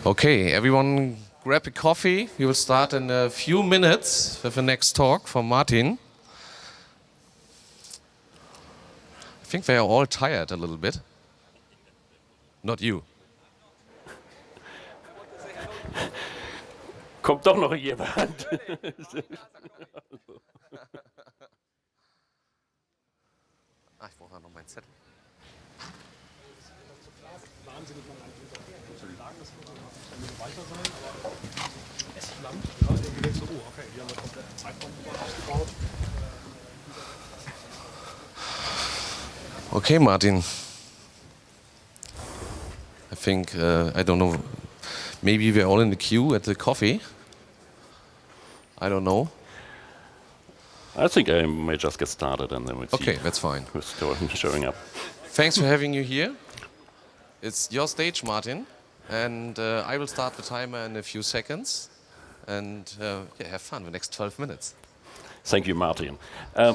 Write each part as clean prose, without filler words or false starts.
Okay, everyone grab a coffee. We will start in a few minutes with the next talk from Martin. I think they are all tired a little bit. Not you. Kommt doch noch jemand. Ich brauche noch meinen Zettel. Wahnsinnig lang sagen, das muss weiter sein, aber es flammt. Ja, irgendwie denkst du, oh, okay, hier haben wir komplett einen Zeitraum aufgebaut. Okay, Martin. I think, I don't know, maybe we're all in the queue at the coffee. I don't know. I think I may just get started and then we'll see. Okay, that's fine. Who's showing up. Thanks for having you here. It's your stage, Martin, and I will start the timer in a few seconds. And yeah, have fun the next 12 minutes. Thank you, Martin.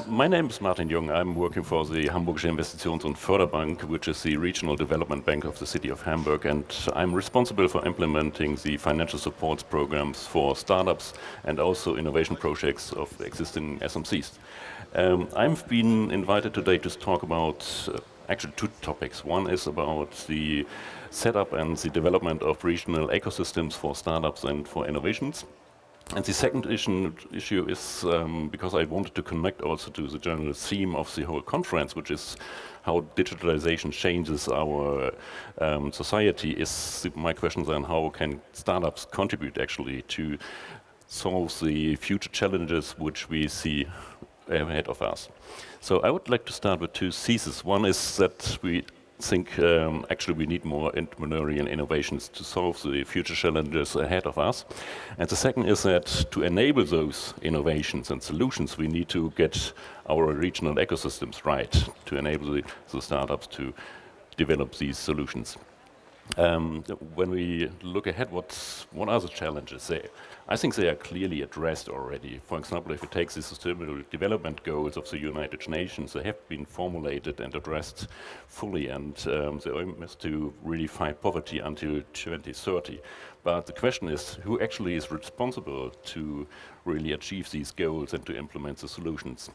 My name is Martin Jung. I'm working for the Hamburgische Investitions- und Förderbank, which is the regional development bank of the city of Hamburg, and I'm responsible for implementing the financial support programs for startups and also innovation projects of existing SMCs. I've been invited today to talk about actually two topics. One is about the setup and the development of regional ecosystems for startups and for innovations. And the second issue is because I wanted to connect also to the general theme of the whole conference, which is how digitalization changes our society. My question then, how can startups contribute actually to solve the future challenges which we see ahead of us? So I would like to start with two theses. One is that we think actually we need more entrepreneurial innovations to solve the future challenges ahead of us. And the second is that to enable those innovations and solutions, we need to get our regional ecosystems right to enable the startups to develop these solutions. When we look ahead, what are the challenges there? I think they are clearly addressed already. For example, if you take the Sustainable Development Goals of the United Nations, they have been formulated and addressed fully, and the aim is to really fight poverty until 2030. But the question is, who actually is responsible to really achieve these goals and to implement the solutions?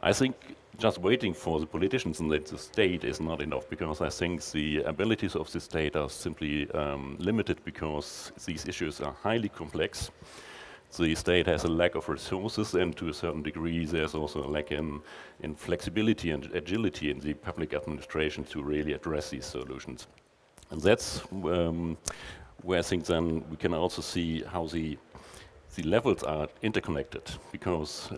I think just waiting for the politicians and the state is not enough, because I think the abilities of the state are simply limited because these issues are highly complex. The state has a lack of resources, and to a certain degree there's also a lack in flexibility and agility in the public administration to really address these solutions. And that's where I think then we can also see how the levels are interconnected, because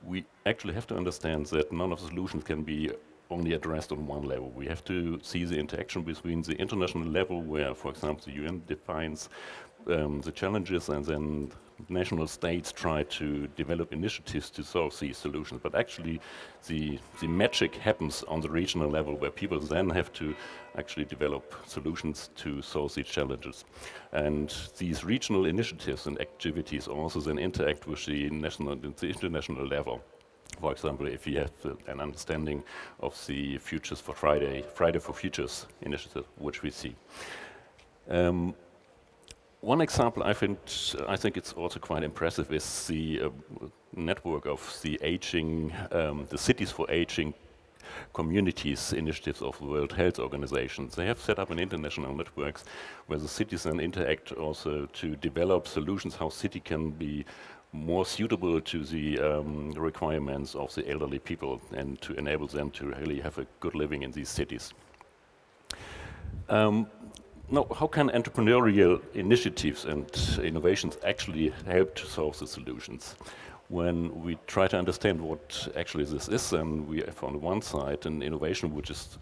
we actually have to understand that none of the solutions can be only addressed on one level. We have to see the interaction between the international level, where, for example, the UN defines the challenges, and then national states try to develop initiatives to solve these solutions. But actually, the magic happens on the regional level, where people then have to actually develop solutions to solve these challenges. And these regional initiatives and activities also then interact with the national and the international level. For example, if you have an understanding of the Futures for Friday for Futures initiative, which we see. One example I think it's also quite impressive is the network of the Cities for Aging Communities initiatives of the World Health Organization. They have set up an international networks where the cities then interact also to develop solutions how city can be more suitable to the requirements of the elderly people, and to enable them to really have a good living in these cities. Now, how can entrepreneurial initiatives and innovations actually help to solve the solutions? When we try to understand what actually this is, then we have on the one side an innovation which is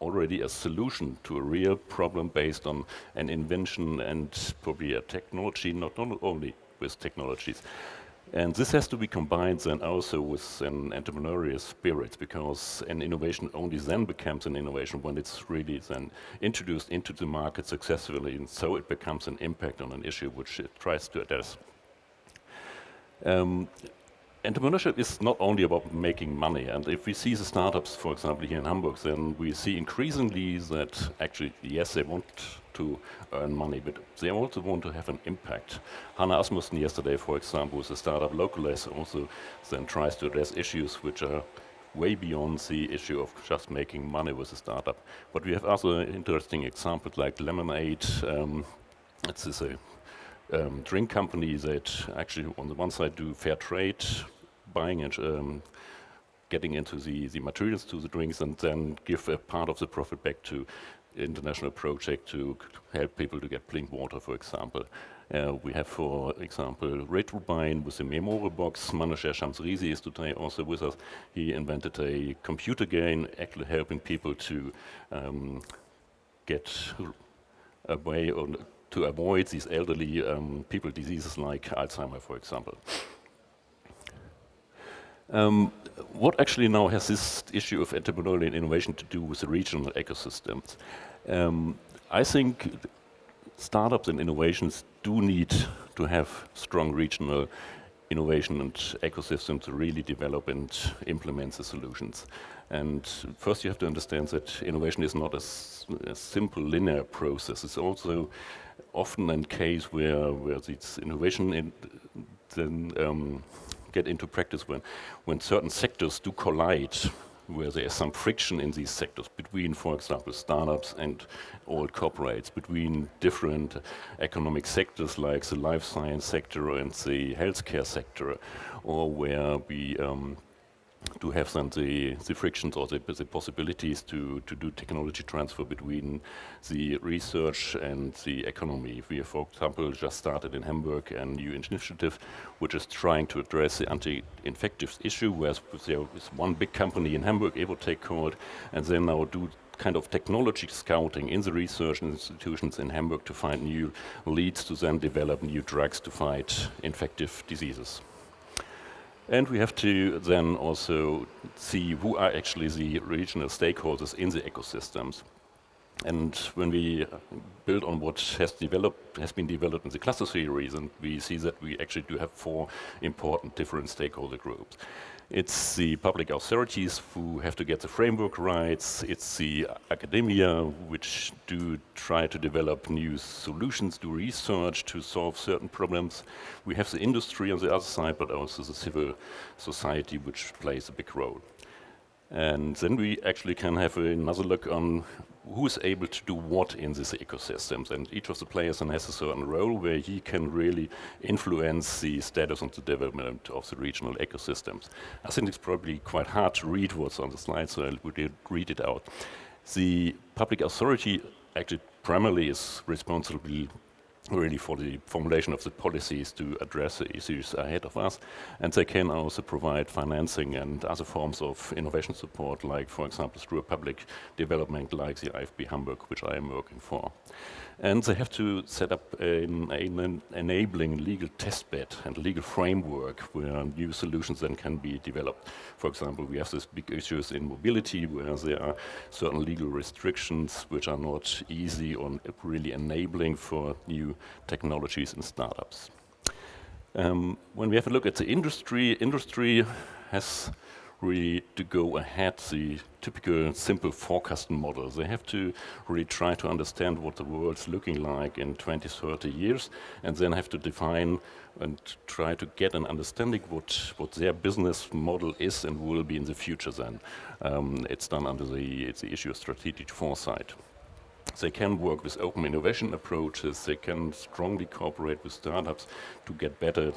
already a solution to a real problem based on an invention and probably a technology, not only with technologies. And this has to be combined then also with an entrepreneurial spirit, because an innovation only then becomes an innovation when it's really then introduced into the market successfully, and so it becomes an impact on an issue which it tries to address. entrepreneurship is not only about making money, and if we see the startups, for example, here in Hamburg, then we see increasingly that actually, yes, they want to earn money, but they also want to have an impact. Hannah Asmussen yesterday, for example, with a startup Localize, also then tries to address issues which are way beyond the issue of just making money with a startup. But we have other interesting examples like Lemonade. It's this drink company that actually on the one side do fair trade, buying and getting into the materials to the drinks, and then give a part of the profit back to international project to help people to get clean water, for example. We have, for example, Retrobine with the Memore box. Manusher Shamsrizi is today also with us. He invented a computer game actually helping people to get a way on to avoid these elderly people diseases like Alzheimer, for example. What actually now has this issue of entrepreneurial and innovation to do with the regional ecosystems? I think startups and innovations do need to have strong regional innovation and ecosystems to really develop and implement the solutions. And first you have to understand that innovation is not a simple linear process. It's also often a case where this innovation then get into practice when certain sectors do collide, where there is some friction in these sectors between, for example, startups and old corporates, between different economic sectors like the life science sector and the healthcare sector, or where we to have then the frictions or the possibilities to do technology transfer between the research and the economy. We have, for example, just started in Hamburg a new initiative which is trying to address the anti-infectives issue, where there is one big company in Hamburg, Evotech called, and they now do kind of technology scouting in the research institutions in Hamburg to find new leads to then develop new drugs to fight infective diseases. And we have to then also see who are actually the regional stakeholders in the ecosystems. And when we build on what has been developed in the cluster theories, and we see that we actually do have 4 important different stakeholder groups. It's the public authorities who have to get the framework rights. It's the academia, which do try to develop new solutions, do research to solve certain problems. We have the industry on the other side, but also the civil society, which plays a big role. And then we actually can have another look on who is able to do what in these ecosystems. And each of the players then has a certain role where he can really influence the status and the development of the regional ecosystems. I think it's probably quite hard to read what's on the slide, so I will read it out. The public authority actually primarily is responsible really for the formulation of the policies to address the issues ahead of us, and they can also provide financing and other forms of innovation support, like, for example, through a public development like the IFB Hamburg, which I am working for. And they have to set up an enabling legal testbed and legal framework where new solutions then can be developed. For example, we have these big issues in mobility where there are certain legal restrictions which are not easy or really enabling for new technologies and startups. When we have a look at the industry has really to go ahead the typical simple forecast model. They have to really try to understand what the world's looking like in 20, 30 years, and then have to define and try to get an understanding what their business model is and will be in the future then. It's done under the issue of strategic foresight. They can work with open innovation approaches. They can strongly cooperate with startups to get better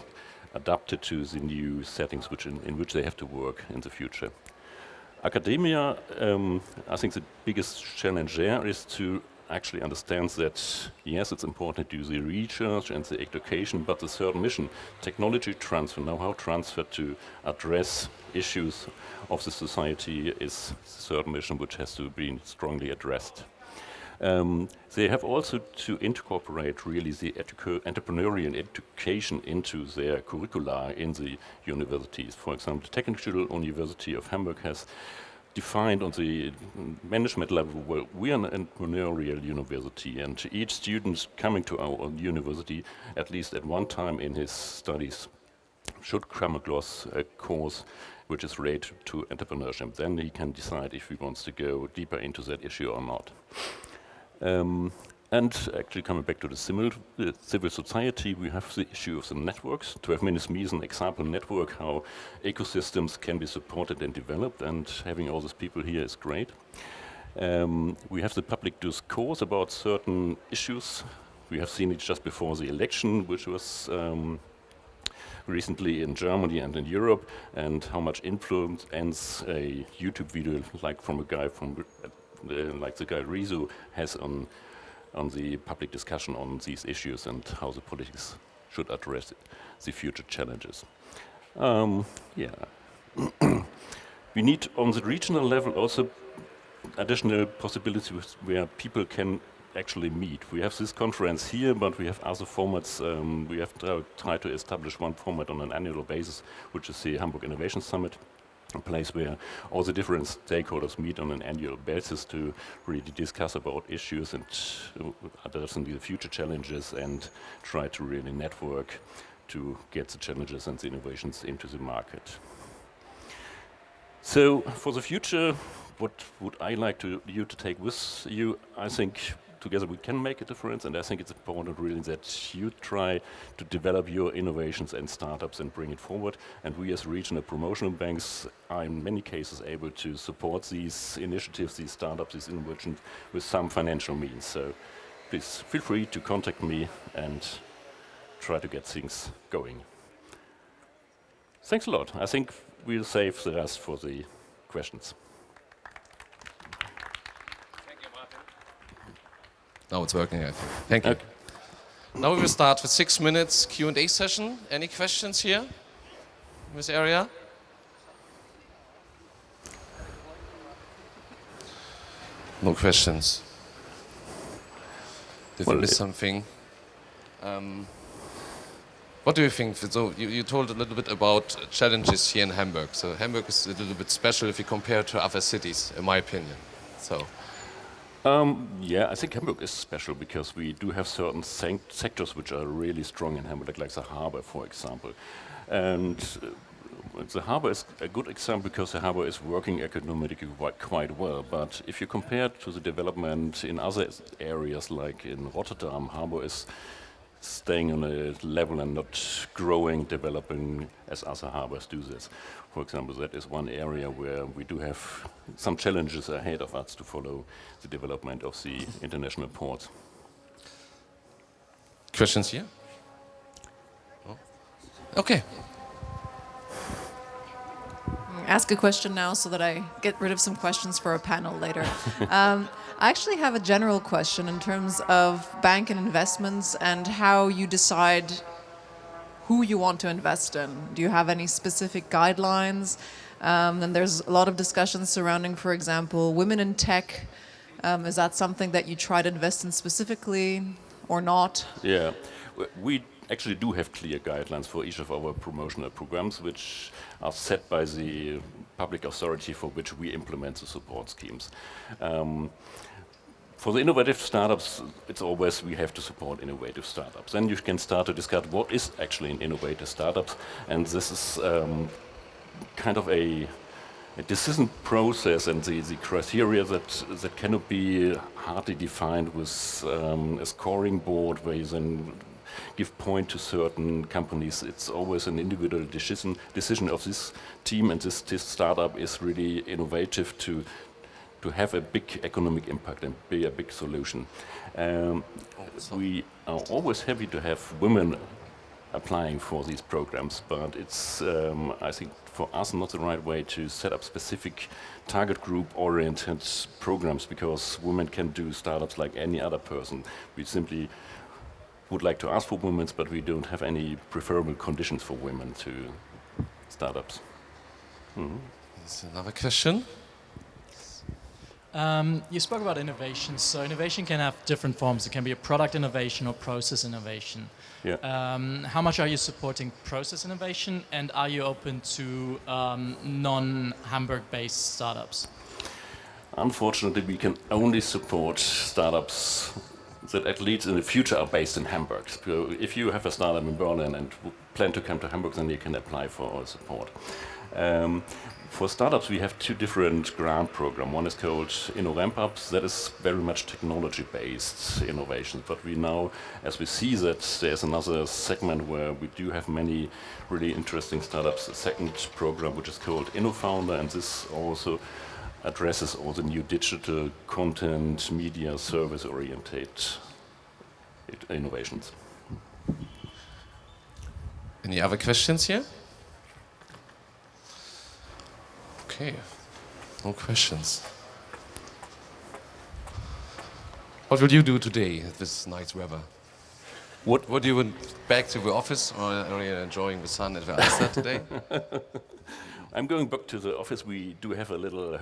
adapted to the new settings in which they have to work in the future. Academia, I think the biggest challenge there is to actually understand that, yes, it's important to do the research and the education, but the third mission, technology transfer, know-how transfer to address issues of the society, is the third mission which has to be strongly addressed. They have also to incorporate really the entrepreneurial education into their curricula in the universities. For example, the Technical University of Hamburg has defined on the management level, well, we are an entrepreneurial university, and each student coming to our university, at least at one time in his studies, should come across a course which is related to entrepreneurship. Then he can decide if he wants to go deeper into that issue or not. And actually coming back to the civil society, we have the issue of the networks. To have me as an example network, how ecosystems can be supported and developed, and having all these people here is great. We have the public discourse about certain issues. We have seen it just before the election, which was recently in Germany and in Europe, and how much influence a YouTube video like from a guy from like the guy Rizu has on the public discussion on these issues and how the politics should address the future challenges. We need on the regional level also additional possibilities where people can actually meet. We have this conference here, but we have other formats. We have tried to establish one format on an annual basis, which is the Hamburg Innovation Summit, a place where all the different stakeholders meet on an annual basis to really discuss about issues and addressing the future challenges and try to really network to get the challenges and the innovations into the market. So for the future, what would I like you to take with you? I think together we can make a difference, and I think it's important really that you try to develop your innovations and startups and bring it forward. And we as regional promotional banks are in many cases able to support these initiatives, these startups, these innovations with some financial means. So please feel free to contact me and try to get things going. Thanks a lot. I think we'll save the rest for the questions. Now it's working, I think. Thank you. Okay. Now we will start with 6 minutes Q&A session. Any questions here in this area? No questions. Did we miss something? What do you think? So you told a little bit about challenges here in Hamburg. So Hamburg is a little bit special if you compare to other cities, in my opinion. So. Yeah, I think Hamburg is special because we do have certain sectors which are really strong in Hamburg, like the harbor, for example. And the harbor is a good example because the harbor is working economically quite well. But if you compare to the development in other areas, like in Rotterdam, harbor is staying on a level and not growing, developing as other harbors do this. For example, that is one area where we do have some challenges ahead of us to follow the development of the international ports. Questions here? Oh. Okay. Ask a question now so that I get rid of some questions for a panel later. I actually have a general question in terms of bank and investments and how you decide who you want to invest in. Do you have any specific guidelines? And there's a lot of discussions surrounding, for example, women in tech. Is that something that you try to invest in specifically or not? Yeah, we actually do have clear guidelines for each of our promotional programs, which are set by the public authority for which we implement the support schemes. For the innovative startups, it's always we have to support innovative startups. Then you can start to discuss what is actually an innovative startup, and this is kind of a decision process and the criteria that cannot be hardly defined with a scoring board where you then give point to certain companies. It's always an individual decision of this team, and this startup is really innovative to have a big economic impact and be a big solution. We are always happy to have women applying for these programs, but it's, I think, for us not the right way to set up specific target group-oriented programs, because women can do startups like any other person. We simply would like to ask for women, but we don't have any preferable conditions for women to startups. Mm-hmm. There's another question. You spoke about innovation. So innovation can have different forms. It can be a product innovation or process innovation. Yeah. How much are you supporting process innovation, and are you open to non-Hamburg-based startups? Unfortunately, we can only support startups that athletes in the future are based in Hamburg. So if you have a startup in Berlin and plan to come to Hamburg, then you can apply for our support. For startups, we have two different grant programs. One is called InnoRamp-Ups. That is very much technology-based innovation. But we now, as we see that there's another segment where we do have many really interesting startups, a second program which is called InnoFounder, and this also addresses all the new digital content, media, service-oriented innovations. Any other questions here? Okay, no questions. What will you do today at this nice weather? What you went back to the office, or are you enjoying the sun at the Alster today? I'm going back to the office. We do have a little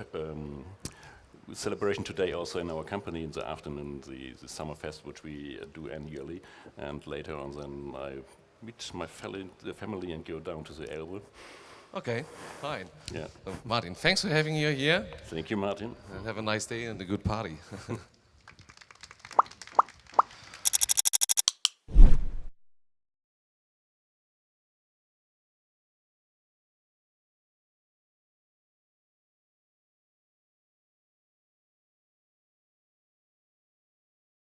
celebration today also in our company in the afternoon, the summer fest, which we do annually. And later on then I meet my family and go down to the Elbe. Okay, fine. Yeah. Martin, thanks for having you here. Thank you, Martin. And have a nice day and a good party.